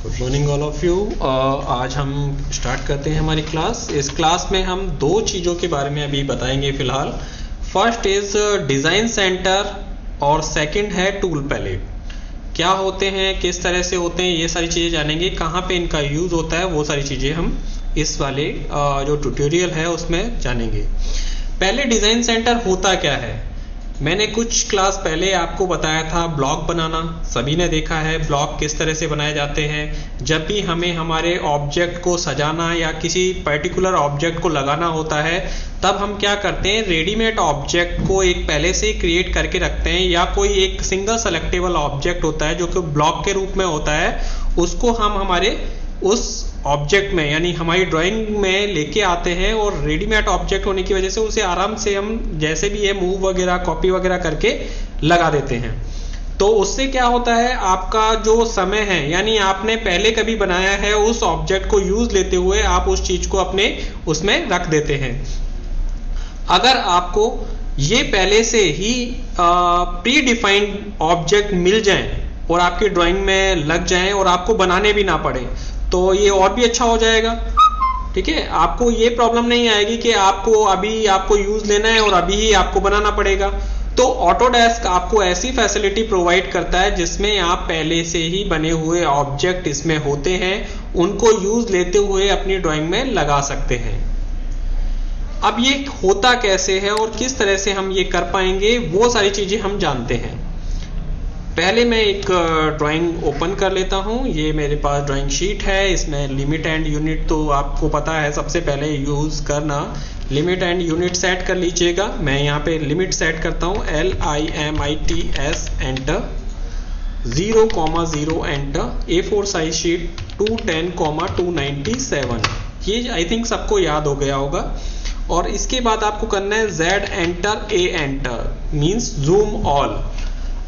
Good morning all of you. आज हम start करते हैं हमारी क्लास। इस क्लास में हम दो चीज़ों के बारे में अभी बताएंगे फिलहाल। फर्स्ट इज डिज़ाइन सेंटर और सेकंड है टूल पैलेट। क्या होते हैं, किस तरह से होते हैं, ये सारी चीज़ें जानेंगे। कहाँ पे इनका यूज़ होता है वो सारी चीज़ें हम इस वाले जो ट्यूटोरियल है उसमें जानेंगे। पहले डिज़ाइन सेंटर होता क्या है, मैंने कुछ क्लास पहले आपको बताया था ब्लॉक बनाना। सभी ने देखा है ब्लॉक किस तरह से बनाए जाते हैं। जब भी हमें हमारे ऑब्जेक्ट को सजाना या किसी पर्टिकुलर ऑब्जेक्ट को लगाना होता है तब हम क्या करते हैं, रेडीमेड ऑब्जेक्ट को एक पहले से ही क्रिएट करके रखते हैं, या कोई एक सिंगल सेलेक्टेबल ऑब्जेक्ट होता है जो कि ब्लॉक के रूप में होता है, उसको हम हमारे उस ऑब्जेक्ट में यानी हमारी ड्राइंग में लेके आते हैं। और रेडीमेड ऑब्जेक्ट होने की वजह से उसे आराम से हम जैसे भी है मूव वगैरह कॉपी वगैरह करके लगा देते हैं। तो उससे क्या होता है, आपका जो समय है यानी आपने पहले कभी बनाया है उस ऑब्जेक्ट को यूज लेते हुए आप उस चीज को अपने उसमें रख देते हैं। अगर आपको ये पहले से ही प्री डिफाइंड ऑब्जेक्ट मिल जाए और आपकी ड्राइंग में लग जाए और आपको बनाने भी ना पड़े तो ये और भी अच्छा हो जाएगा। ठीक है, आपको ये प्रॉब्लम नहीं आएगी कि आपको यूज लेना है और अभी ही आपको बनाना पड़ेगा। तो ऑटोडेस्क आपको ऐसी फैसिलिटी प्रोवाइड करता है जिसमें आप पहले से ही बने हुए ऑब्जेक्ट इसमें होते हैं, उनको यूज लेते हुए अपनी ड्राइंग में लगा सकते हैं। अब ये होता कैसे है और किस तरह से हम ये कर पाएंगे वो सारी चीजें हम जानते हैं। पहले मैं एक ड्राइंग ओपन कर लेता हूं। ये मेरे पास ड्राइंग शीट है, इसमें लिमिट एंड यूनिट तो आपको पता है सबसे पहले यूज करना। लिमिट एंड यूनिट सेट कर लीजिएगा। मैं यहाँ पे लिमिट सेट करता हूँ LIMITS enter, 0,0 enter. A4 size sheet 210,297। ये आई थिंक सबको याद हो गया होगा। और इसके बाद आपको करना है Z enter, A enter means zoom all.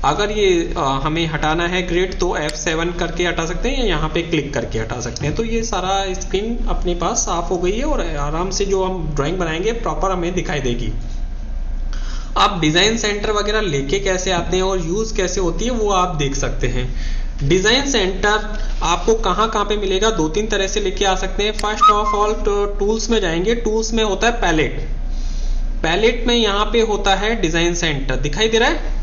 अगर ये हमें हटाना है ग्रिड तो F7 करके हटा सकते हैं या यहाँ पे क्लिक करके हटा सकते हैं। तो ये सारा स्क्रीन अपने पास साफ हो गई है और आराम से जो हम ड्राइंग बनाएंगे प्रॉपर हमें दिखाई देगी। आप डिजाइन सेंटर वगैरह लेके कैसे आते हैं और यूज कैसे होती है वो आप देख सकते हैं। डिजाइन सेंटर आपको कहाँ पे मिलेगा, दो तीन तरह से लेके आ सकते हैं। फर्स्ट ऑफ ऑल टूल्स में जाएंगे। टूल्स में होता है पैलेट। पैलेट में यहाँ पे होता है डिजाइन सेंटर, दिखाई दे रहा है।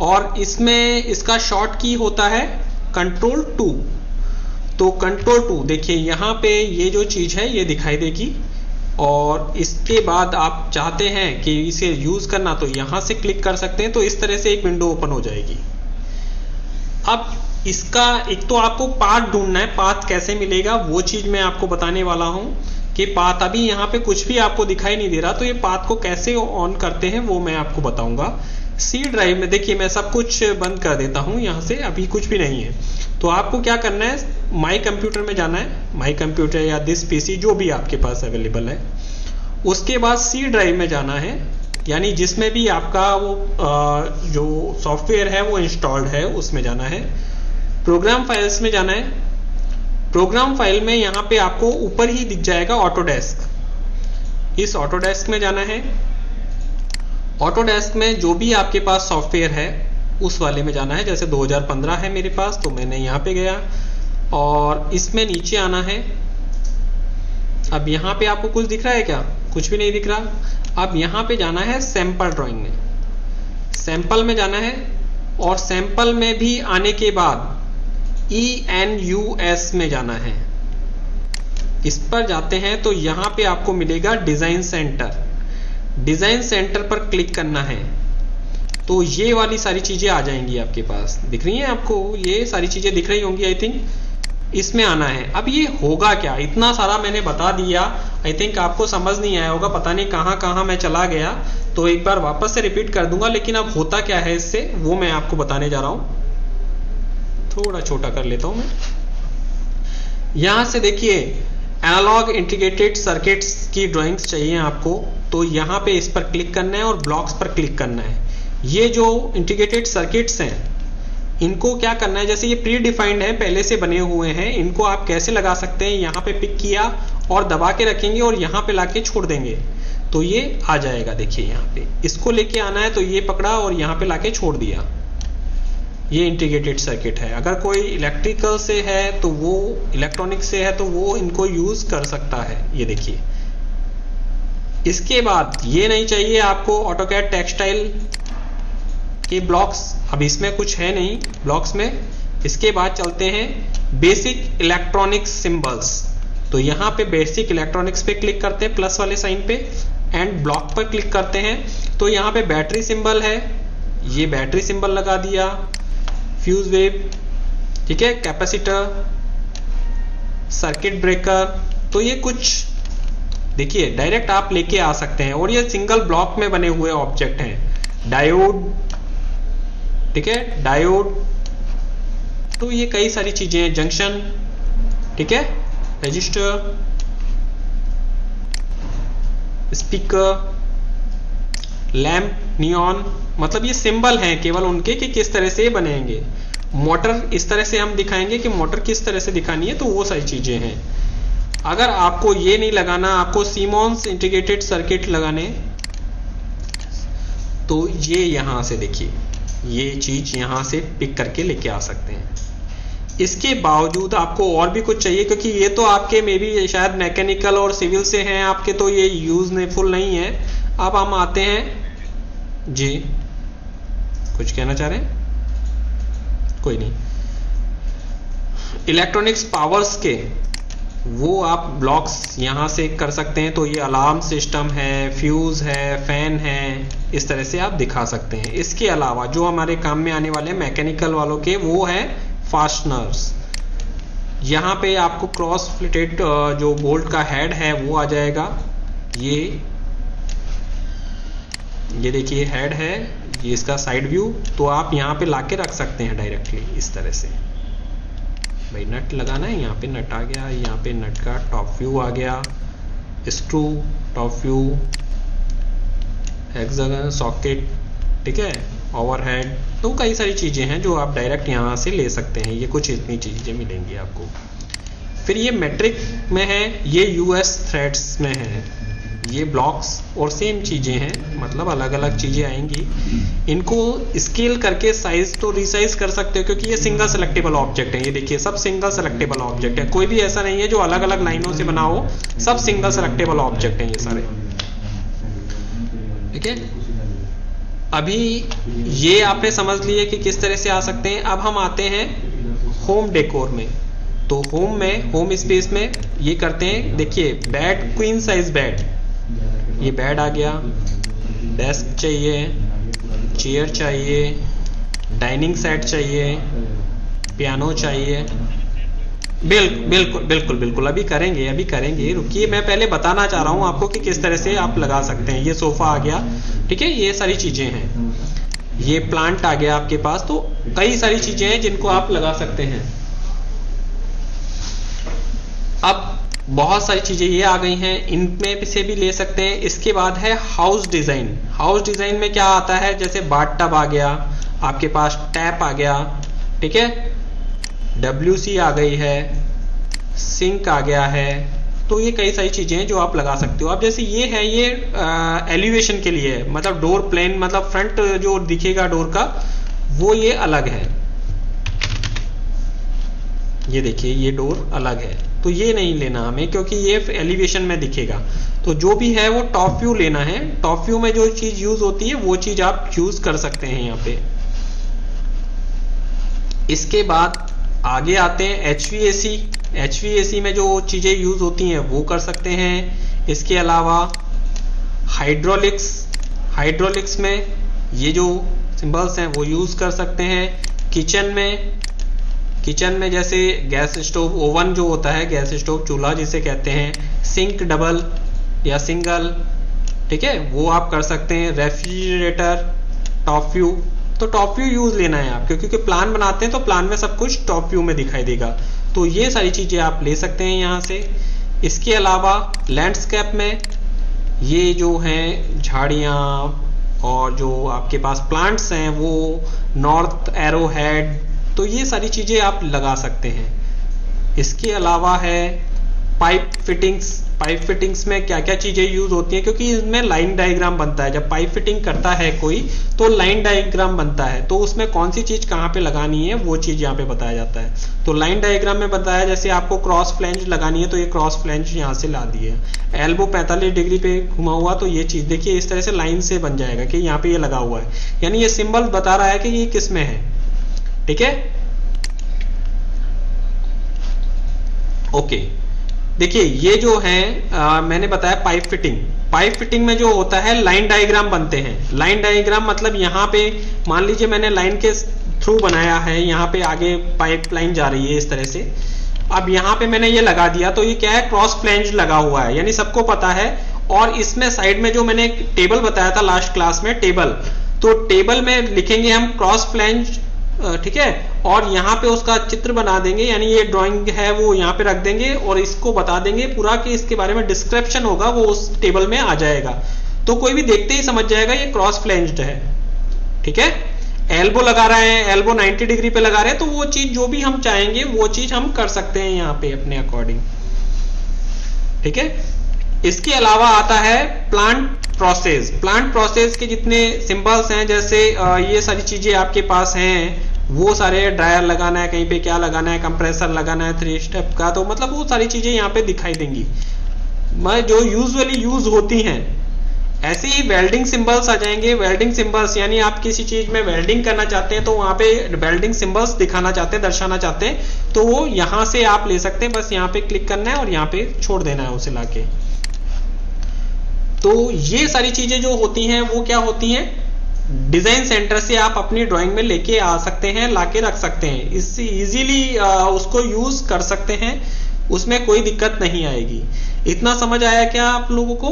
और इसमें इसका शॉर्ट की होता है Ctrl+2। तो Ctrl+2 देखिए यहाँ पे ये जो चीज है ये दिखाई देगी। और इसके बाद आप चाहते हैं कि इसे यूज करना तो यहाँ से क्लिक कर सकते हैं। तो इस तरह से एक विंडो ओपन हो जाएगी। अब इसका एक तो आपको पाथ ढूंढना है, पाथ कैसे मिलेगा वो चीज मैं आपको बताने वाला हूं कि पाथ अभी यहाँ पे कुछ भी आपको दिखाई नहीं दे रहा, तो ये पाथ को कैसे ऑन करते हैं वो मैं आपको बताऊंगा। सी ड्राइव में देखिए मैं सब कुछ बंद कर देता हूं, यहाँ से अभी कुछ भी नहीं है। तो आपको क्या करना है, माई कंप्यूटर में जाना है, माई कंप्यूटर या दिस पीसी जो भी आपके पास अवेलेबल है। उसके बाद सी ड्राइव में जाना है, यानी जिसमें भी आपका वो जो सॉफ्टवेयर है वो इंस्टॉल्ड है उसमें जाना है। प्रोग्राम फाइल्स में जाना है। प्रोग्राम फाइल में यहाँ पे आपको ऊपर ही दिख जाएगा ऑटोडेस्क। इस ऑटोडेस्क में जाना है। ऑटोडेस्क में जो भी आपके पास सॉफ्टवेयर है उस वाले में जाना है। जैसे 2015 है मेरे पास तो मैंने यहाँ पे गया और इसमें नीचे आना है। अब यहाँ पे आपको कुछ दिख रहा है क्या, कुछ भी नहीं दिख रहा। अब यहाँ पे जाना है सैंपल ड्राइंग में, सैंपल में जाना है। और सैंपल में भी आने के बाद ENUS में जाना है। इस पर जाते हैं तो यहाँ पे आपको मिलेगा डिजाइन सेंटर। डिजाइन सेंटर पर क्लिक करना है तो ये वाली सारी चीजें आ जाएंगी आपके पास। दिख रही हैं आपको, ये सारी चीजें दिख रही होंगी आई थिंक। इसमें आना है। अब ये होगा क्या, इतना सारा मैंने बता दिया, आई थिंक आपको समझ नहीं आया होगा, पता नहीं कहाँ मैं चला गया। तो एक बार वापस से रिपीट कर दूंगा, लेकिन अब होता क्या है इससे वो मैं आपको बताने जा रहा हूं। थोड़ा छोटा कर लेता हूं मैं। यहां से देखिए एनालॉग इंटीग्रेटेड सर्किट्स की ड्राइंग्स चाहिए आपको, तो यहाँ पे इस पर क्लिक करना है और ब्लॉक्स पर क्लिक करना है। ये जो इंटीग्रेटेड सर्किट्स हैं इनको क्या करना है, जैसे ये प्री डिफाइंड है, पहले से बने हुए हैं, इनको आप कैसे लगा सकते हैं, यहाँ पे पिक किया और दबा के रखेंगे और यहाँ पे लाके छोड़ देंगे तो ये आ जाएगा। देखिए यहाँ पे इसको लेके आना है तो ये पकड़ा और यहाँ पे लाके छोड़ दिया। ये इंटीग्रेटेड सर्किट है। अगर कोई इलेक्ट्रिकल से है तो वो, इलेक्ट्रॉनिक से है तो वो इनको यूज कर सकता है। ये देखिए, इसके बाद ये नहीं चाहिए आपको ऑटोकैड टेक्सटाइल के ब्लॉक्स, अब इसमें कुछ है नहीं ब्लॉक्स में। इसके बाद चलते हैं बेसिक इलेक्ट्रॉनिक्स सिंबल्स। तो यहाँ पे बेसिक इलेक्ट्रॉनिक्स पे क्लिक करते हैं प्लस वाले साइन पे, एंड ब्लॉक पर क्लिक करते हैं। तो यहाँ पे बैटरी सिंबल है, ये बैटरी सिंबल लगा दिया, फ्यूज वेव, ठीक है, कैपेसिटर, सर्किट ब्रेकर। तो ये कुछ देखिए डायरेक्ट आप लेके आ सकते हैं, और ये सिंगल ब्लॉक में बने हुए ऑब्जेक्ट हैं। डायोड, ठीक है, डायोड, तो ये कई सारी चीजें हैं, जंक्शन, ठीक है, रजिस्टर, स्पीकर, लैंप, नियॉन, मतलब ये सिंबल हैं केवल उनके कि किस तरह से ये बनेंगे। मोटर इस तरह से हम दिखाएंगे कि मोटर किस तरह से दिखानी है, तो वो सारी चीजें हैं। अगर आपको ये नहीं लगाना, आपको सीमॉन्स इंटीग्रेटेड सर्किट लगाने, तो ये यहां से देखिए, ये चीज यहां से पिक करके लेके आ सकते हैं। इसके बावजूद आपको और भी कुछ चाहिए, क्योंकि ये तो आपके मे बी शायद मैकेनिकल और सिविल से हैं आपके, तो ये यूजफुल नहीं है। अब हम आते हैं जी, कुछ कहना चाह रहे हैं? कोई नहीं। इलेक्ट्रॉनिक्स पावर्स के वो आप ब्लॉक्स यहां से कर सकते हैं। तो ये अलार्म सिस्टम है, फ्यूज है, फैन है, इस तरह से आप दिखा सकते हैं। इसके अलावा जो हमारे काम में आने वाले मैकेनिकल वालों के, वो है फास्टनर्स। यहाँ पे आपको क्रॉस फ्लिटेड जो बोल्ट का हेड है वो आ जाएगा। ये देखिए हेड है, ये इसका साइड व्यू, तो आप यहाँ पे लाके रख सकते हैं डायरेक्टली इस तरह से। भाई नट लगाना है, यहाँ पे नट आ गया, यहाँ पे नट का टॉप व्यू आ गया, screw, top view, hexagon, socket, ठीक है, ओवरहेड। तो कई सारी चीजें हैं जो आप डायरेक्ट यहाँ से ले सकते हैं। ये कुछ इतनी चीजें मिलेंगी आपको। फिर ये मैट्रिक में है, ये यूएस थ्रेड्स में है, ये ब्लॉक्स और सेम चीजें हैं, मतलब अलग अलग चीजें आएंगी। इनको स्केल करके साइज तो रिसाइज कर सकते हो, क्योंकि ये सिंगल सेलेक्टेबल ऑब्जेक्ट है। ये देखिए सब सिंगल सेलेक्टेबल ऑब्जेक्ट है, कोई भी ऐसा नहीं है जो अलग अलग लाइनों से बना हो, सब सिंगल सेलेक्टेबल ऑब्जेक्ट हैं ये सारे, ठीक है। अभी ये आपने समझ लिए कि किस तरह से आ सकते हैं। अब हम आते हैं होम डेकोर में। तो होम में, होम स्पेस में ये करते हैं, देखिए बेड, क्वीन साइज बेड, ये बेड आ गया, डेस्क चाहिए, चेयर चाहिए, डाइनिंग सेट चाहिए, पियानो चाहिए। बिल्कुल अभी करेंगे, रुकिए, मैं पहले बताना चाह रहा हूं आपको कि किस तरह से आप लगा सकते हैं। ये सोफा आ गया, ठीक है, ये सारी चीजें हैं, ये प्लांट आ गया आपके पास। तो कई सारी चीजें हैं जिनको आप लगा सकते हैं। अब बहुत सारी चीजें ये आ गई हैं, इनमें से भी ले सकते हैं। इसके बाद है हाउस डिजाइन। हाउस डिजाइन में क्या आता है, जैसे बाथ टब आ गया आपके पास, टैप आ गया, ठीक है, WC आ गई है, सिंक आ गया है। तो ये कई सारी चीजें हैं जो आप लगा सकते हो। अब जैसे ये है, ये एलिवेशन के लिए है, मतलब डोर प्लेन, मतलब फ्रंट जो दिखेगा डोर का वो ये अलग है। ये देखिए ये डोर अलग है, तो ये नहीं लेना हमें, क्योंकि ये एलिवेशन में दिखेगा। तो जो भी है वो टॉप व्यू लेना है। टॉप व्यू में जो चीज यूज होती है वो चीज आप यूज कर सकते हैं यहाँ पे। इसके बाद आगे आते हैं HVAC। HVAC में जो चीजें यूज होती हैं वो कर सकते हैं। इसके अलावा हाइड्रोलिक्स में ये जो सिंबल्स हैं वो यूज कर सकते हैं। किचन में जैसे गैस स्टोव, ओवन जो होता है, गैस स्टोव, चूल्हा जिसे कहते हैं, सिंक डबल या सिंगल, ठीक है, वो आप कर सकते हैं। रेफ्रिजरेटर, टॉप व्यू, तो टॉप व्यू यूज लेना है आप, क्योंकि प्लान बनाते हैं तो प्लान में सब कुछ टॉप व्यू में दिखाई देगा। तो ये सारी चीजें आप ले सकते हैं यहाँ से। इसके अलावा लैंडस्केप में ये जो हैं झाड़ियाँ और जो आपके पास प्लांट्स हैं वो नॉर्थ एरो हेड, तो ये सारी चीजें आप लगा सकते हैं। इसके अलावा है पाइप फिटिंग्स में क्या क्या चीजें यूज होती हैं, क्योंकि इसमें लाइन डायग्राम बनता है। जब पाइप फिटिंग करता है कोई तो लाइन डायग्राम बनता है, तो उसमें कौन सी चीज कहाँ पे लगानी है वो चीज यहाँ पे बताया जाता है। तो लाइन डायग्राम में बताया, जैसे आपको क्रॉस फ्लैंज लगानी है तो ये क्रॉस फ्लैंज यहाँ से ला दी है, एल्बो 45 डिग्री पे घुमा हुआ तो ये चीज देखिए इस तरह से लाइन से बन जाएगा कि यहाँ पे ये लगा हुआ है, यानी ये सिंबल बता रहा है कि ये किस में है। ठीक है, ओके। देखिए ये जो है मैंने बताया पाइप फिटिंग में जो होता है लाइन डायग्राम बनते हैं। लाइन डायग्राम मतलब यहाँ पे मान लीजिए मैंने लाइन के थ्रू बनाया है, यहाँ पे आगे पाइप लाइन जा रही है इस तरह से। अब यहाँ पे मैंने ये लगा दिया तो ये क्या है, क्रॉस फ्लैंज लगा हुआ है, यानी सबको पता है। और इसमें साइड में जो मैंने एक टेबल बताया था लास्ट क्लास में, टेबल, तो टेबल में लिखेंगे हम क्रॉस फ्लैंज, ठीक है, और यहाँ पे उसका चित्र बना देंगे, यानी ये ड्राइंग है वो यहाँ पे रख देंगे और इसको बता देंगे पूरा कि इसके बारे में डिस्क्रिप्शन होगा वो उस टेबल में आ जाएगा, तो कोई भी देखते ही समझ जाएगा ये क्रॉस फ्लैंज्ड है। ठीक है, एल्बो लगा रहे हैं, एल्बो 90 डिग्री पे लगा रहे हैं, तो वो चीज जो भी हम चाहेंगे वो चीज हम कर सकते हैं यहाँ पे अपने अकॉर्डिंग। ठीक है, इसके अलावा आता है प्लांट प्रोसेस के जितने सिंबल्स हैं, जैसे ये सारी चीजें आपके पास हैं, वो सारे ड्रायर लगाना है, कहीं पे क्या लगाना है, कंप्रेसर लगाना है 3 स्टेप का, तो मतलब वो सारी चीजें यहाँ पे दिखाई देंगी जो यूजुअली यूज होती हैं। ऐसे ही वेल्डिंग सिंबल्स आ जाएंगे। वेल्डिंग सिंबल्स यानी आप किसी चीज में वेल्डिंग करना चाहते हैं तो वहां पे वेल्डिंग सिंबल्स दिखाना चाहते हैं, दर्शाना चाहते हैं, तो वो यहां से आप ले सकते हैं। बस यहाँ पे क्लिक करना है और यहाँ पे छोड़ देना है उसे लाके। तो ये सारी चीजें जो होती हैं वो क्या होती हैं, डिजाइन सेंटर से आप अपनी ड्राइंग में लेके आ सकते हैं, लाके रख सकते हैं, इससे इजीली उसको यूज कर सकते हैं, उसमें कोई दिक्कत नहीं आएगी। इतना समझ आया क्या आप लोगों को?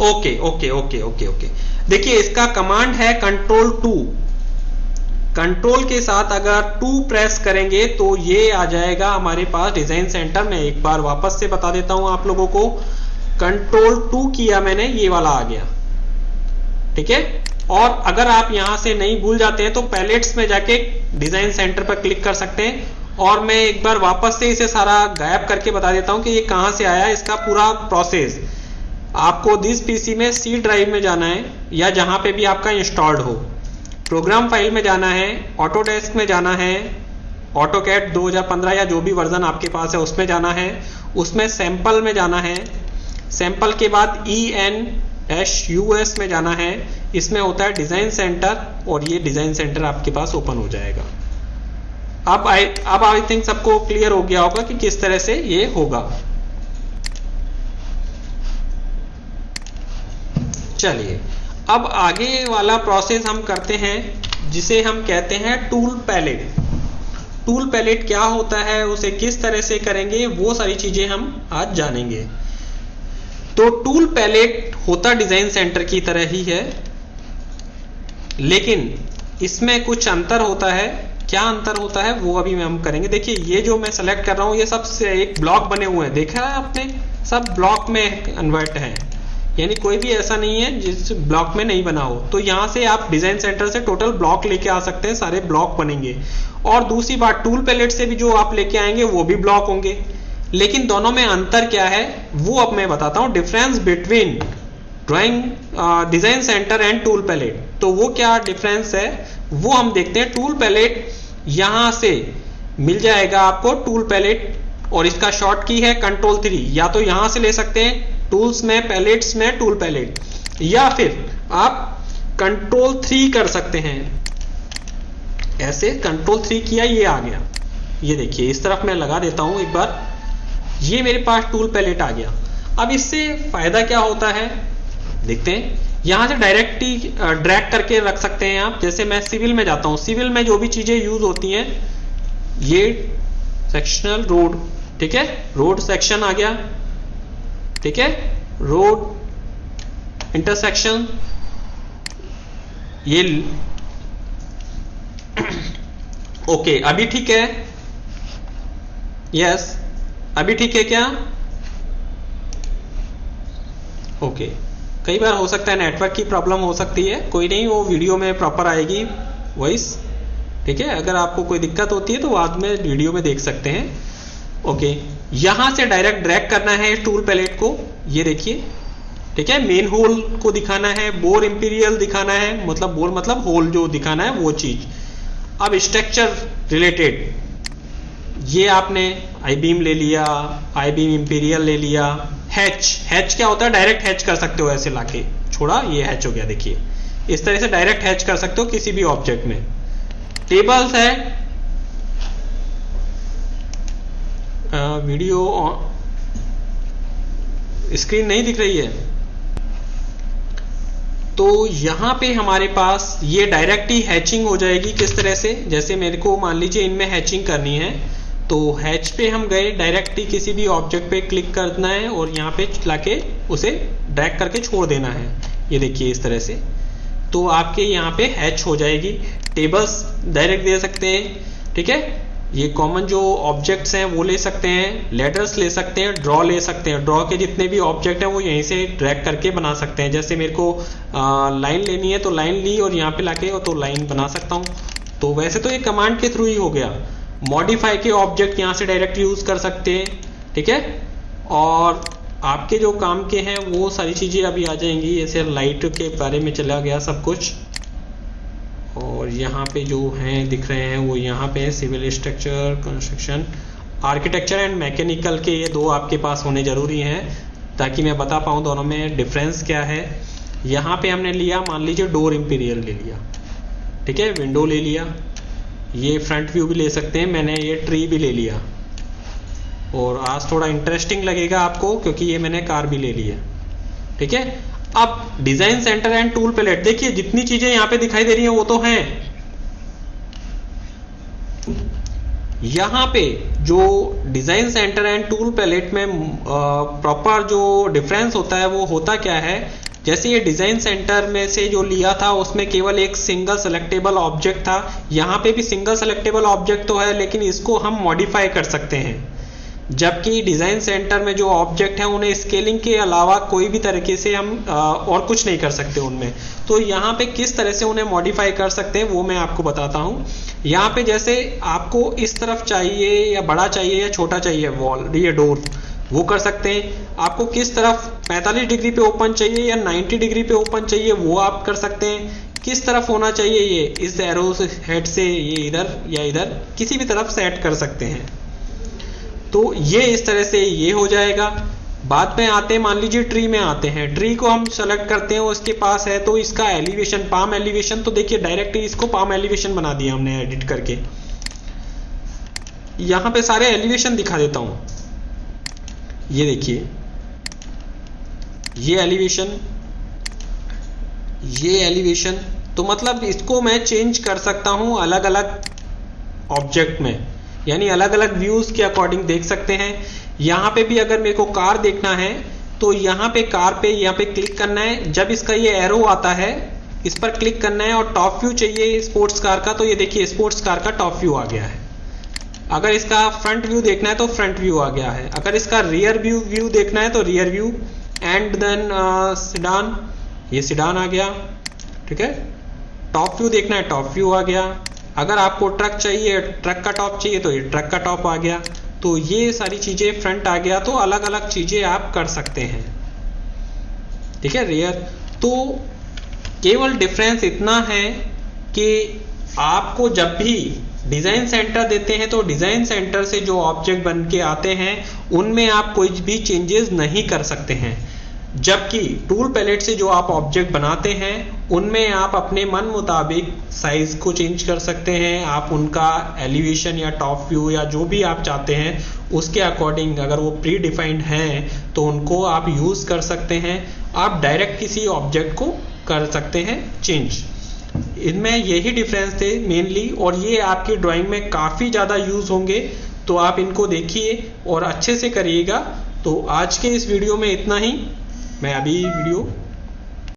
Okay okay okay okay okay. देखिए इसका कमांड है Ctrl+2। कंट्रोल के साथ अगर 2 प्रेस करेंगे तो ये आ जाएगा हमारे पास डिजाइन सेंटर में। एक बार वापस से बता देता हूं आप लोगों को, Ctrl+2 किया मैंने, ये वाला आ गया। ठीक है, और अगर आप यहां से नहीं भूल जाते हैं तो पैलेट्स में जाके डिजाइन सेंटर पर क्लिक कर सकते हैं। और मैं एक बार वापस से इसे सारा गायब करके बता देता हूं कि ये कहां से आया, इसका पूरा प्रोसेस। आपको दिस पीसी में सी ड्राइव में जाना है या जहां पे भी आपका इंस्टॉल्ड हो, प्रोग्राम फाइल में जाना है, ऑटोडेस्क में जाना है, ऑटोकैड 2015 या जो भी वर्जन आपके पास है उसमें जाना है, उसमें सैंपल में जाना है, सैंपल के बाद ENSUS में जाना है, इसमें होता है डिजाइन सेंटर, और ये डिजाइन सेंटर आपके पास ओपन हो जाएगा। अब आई थिंक सबको क्लियर हो गया होगा कि किस तरह से ये होगा। चलिए अब आगे वाला प्रोसेस हम करते हैं जिसे हम कहते हैं टूल पैलेट। टूल पैलेट क्या होता है, उसे किस तरह से करेंगे, वो सारी चीजें हम आज जानेंगे। तो टूल पैलेट होता डिजाइन सेंटर की तरह ही है, लेकिन इसमें कुछ अंतर होता है। क्या अंतर होता है वो अभी हम करेंगे। देखिए ये जो मैं सेलेक्ट कर रहा हूं ये सब से एक ब्लॉक बने हुए हैं, देखा है आपने, सब ब्लॉक में कन्वर्ट है, यानी कोई भी ऐसा नहीं है जिस ब्लॉक में नहीं बना हो। तो यहां से आप डिजाइन सेंटर से टोटल ब्लॉक लेके आ सकते हैं, सारे ब्लॉक बनेंगे। और दूसरी बात, टूल पैलेट से भी जो आप लेके आएंगे वो भी ब्लॉक होंगे। लेकिन दोनों में अंतर क्या है वो अब मैं बताता हूं। Difference between drawing design centre and tool palette, तो वो क्या डिफरेंस है वो हम देखते हैं। टूल पैलेट यहां से मिल जाएगा आपको टूल पैलेट, और इसका शॉर्ट की है Ctrl+3। या तो यहां से ले सकते हैं टूल्स में, पैलेट्स में, टूल पैलेट, या फिर आप Ctrl+3 कर सकते हैं। ऐसे Ctrl+3 किया, ये आ गया। ये देखिए इस तरफ मैं लगा देता हूं एक बार, ये मेरे पास टूल पैलेट आ गया। अब इससे फायदा क्या होता है देखते हैं। यहां से डायरेक्ट ही ड्रैग करके रख सकते हैं आप। जैसे मैं सिविल में जाता हूं, सिविल में जो भी चीजें यूज होती हैं, ये सेक्शनल रोड, ठीक है, रोड सेक्शन आ गया, ठीक है, रोड इंटरसेक्शन, ये ओके अभी ठीक है, यस अभी ठीक है क्या? ओके कई बार हो सकता है नेटवर्क की प्रॉब्लम हो सकती है, कोई नहीं, वो वीडियो में प्रॉपर आएगी वॉइस। ठीक है, अगर आपको कोई दिक्कत होती है तो बाद में वीडियो में देख सकते हैं। ओके, यहां से डायरेक्ट ड्रैग करना है टूल पैलेट को, ये देखिए, ठीक है, मेन होल को दिखाना है, बोर इंपीरियल दिखाना है, मतलब बोर मतलब होल जो दिखाना है वो चीज। अब स्ट्रक्चर रिलेटेड, ये आपने आई बीम ले लिया, आई बीम इंपीरियल ले लिया, हैच क्या होता है, डायरेक्ट हैच कर सकते हो, ऐसे लाके छोड़ा, ये हैच हो गया, देखिए इस तरह से डायरेक्ट हैच कर सकते हो किसी भी ऑब्जेक्ट में। टेबल्स है, वीडियो स्क्रीन नहीं दिख रही है, तो यहां पे हमारे पास ये डायरेक्ट ही हैचिंग हो जाएगी। किस तरह से, जैसे मेरे को मान लीजिए इनमें हैचिंग करनी है, तो हैच पे हम गए, डायरेक्ट ही किसी भी ऑब्जेक्ट पे क्लिक करना है और यहाँ पे लाके उसे ड्रैग करके छोड़ देना है, ये देखिए इस तरह से, तो आपके यहाँ पे हैच हो जाएगी। टेबल्स डायरेक्ट दे सकते हैं, ठीक है, ये कॉमन जो ऑब्जेक्ट्स हैं वो ले सकते हैं, लेटर्स ले सकते हैं, ड्रॉ ले सकते हैं, ड्रॉ के जितने भी ऑब्जेक्ट हैं वो यहीं से ड्रैग करके बना सकते हैं। जैसे मेरे को लाइन लेनी है तो लाइन ली और यहाँ पे लाके तो लाइन बना सकता हूँ। तो वैसे तो ये कमांड के थ्रू ही हो गया। मॉडिफाई के ऑब्जेक्ट यहाँ से डायरेक्ट यूज कर सकते हैं, ठीक है, और आपके जो काम के हैं वो सारी चीजें अभी आ जाएंगी। जैसे लाइट के बारे में चला गया सब कुछ, और यहाँ पे जो हैं दिख रहे हैं वो यहाँ पे civil structure, construction, architecture and mechanical के ये दो आपके पास होने जरूरी हैं ताकि मैं बता पाऊँ दोनों में डिफरेंस क्या है। यहाँ पे हमने लिया, मान लीजिए डोर इंपीरियल ले लिया, ठीक है, विंडो ले लिया, ये फ्रंट व्यू भी ले सकते हैं, मैंने ये ट्री भी ले लिया, और आज थोड़ा इंटरेस्टिंग लगेगा आपको क्योंकि ये मैंने कार भी ले ली है, ठीक है। अब design centre and tool palette, देखिए जितनी चीजें यहाँ पे दिखाई दे रही हैं वो तो हैं। यहाँ पे जो design centre and tool palette में प्रॉपर जो डिफरेंस होता है वो होता क्या है, जैसे ये डिजाइन सेंटर में से जो लिया था उसमें केवल एक सिंगल सेलेक्टेबल ऑब्जेक्ट था, यहाँ पे भी सिंगल सेलेक्टेबल ऑब्जेक्ट तो है लेकिन इसको हम मॉडिफाई कर सकते हैं। जबकि डिजाइन सेंटर में जो ऑब्जेक्ट हैं उन्हें स्केलिंग के अलावा कोई भी तरीके से हम और कुछ नहीं कर सकते उनमें। तो यहाँ पे किस तरह से उन्हें मॉडिफाई कर सकते हैं वो मैं आपको बताता हूँ। यहाँ पे जैसे आपको इस तरफ चाहिए या बड़ा चाहिए या छोटा चाहिए वॉल, ये डोर, वो कर सकते हैं। आपको किस तरफ 45 डिग्री पे ओपन चाहिए या 90 डिग्री पे ओपन चाहिए वो आप कर सकते हैं। किस तरफ होना चाहिए ये, इस एरो हेड से ये इधर या इधर किसी भी तरफ सेट कर सकते हैं। तो ये इस तरह से ये हो जाएगा। बाद में आते हैं, मान लीजिए ट्री में आते हैं, ट्री को हम सेलेक्ट करते हैं, उसके पास है तो इसका एलिवेशन, पाम एलिवेशन, तो देखिए डायरेक्ट इसको पाम एलिवेशन बना दिया हमने एडिट करके। यहां पे सारे एलिवेशन दिखा देता हूं, ये देखिए ये एलिवेशन, तो मतलब इसको मैं चेंज कर सकता हूं अलग अलग ऑब्जेक्ट में, यानी अलग अलग व्यूज के अकॉर्डिंग देख सकते हैं। यहां पे भी अगर मेरे को कार देखना है तो यहां पे कार पे यहाँ पे क्लिक करना है, जब इसका ये एरो आता है इस पर क्लिक करना है, और टॉप व्यू चाहिए स्पोर्ट्स कार का तो ये देखिए स्पोर्ट्स कार का टॉप व्यू आ गया है। अगर इसका फ्रंट व्यू देखना है तो फ्रंट व्यू आ गया है। अगर इसका रियर व्यू देखना है तो rear view, and then sedan, ये सिडान आ गया, ठीक है। टॉप व्यू देखना है, टॉप व्यू आ गया। अगर आपको ट्रक चाहिए, ट्रक का टॉप चाहिए तो ये ट्रक का टॉप आ गया। तो ये सारी चीजें फ्रंट आ गया, तो अलग अलग चीजें आप कर सकते हैं, ठीक है। रियर, तो केवल डिफरेंस इतना है कि आपको जब भी डिजाइन सेंटर देते हैं तो डिजाइन सेंटर से जो ऑब्जेक्ट बन के आते हैं उनमें आप कोई भी चेंजेस नहीं कर सकते हैं, जबकि टूल पैलेट से जो आप ऑब्जेक्ट बनाते हैं उनमें आप अपने मन मुताबिक साइज को चेंज कर सकते हैं। आप उनका एलिवेशन या टॉप व्यू या जो भी आप चाहते हैं उसके अकॉर्डिंग, अगर वो प्री डिफाइंड हैं तो उनको आप यूज कर सकते हैं। आप डायरेक्ट किसी ऑब्जेक्ट को कर सकते हैं चेंज। इनमें यही डिफरेंस थे मेनली, और ये आपकी ड्राइंग में काफ़ी ज़्यादा यूज़ होंगे, तो आप इनको देखिए और अच्छे से करिएगा। तो आज के इस वीडियो में इतना ही, मैं अभी वीडियो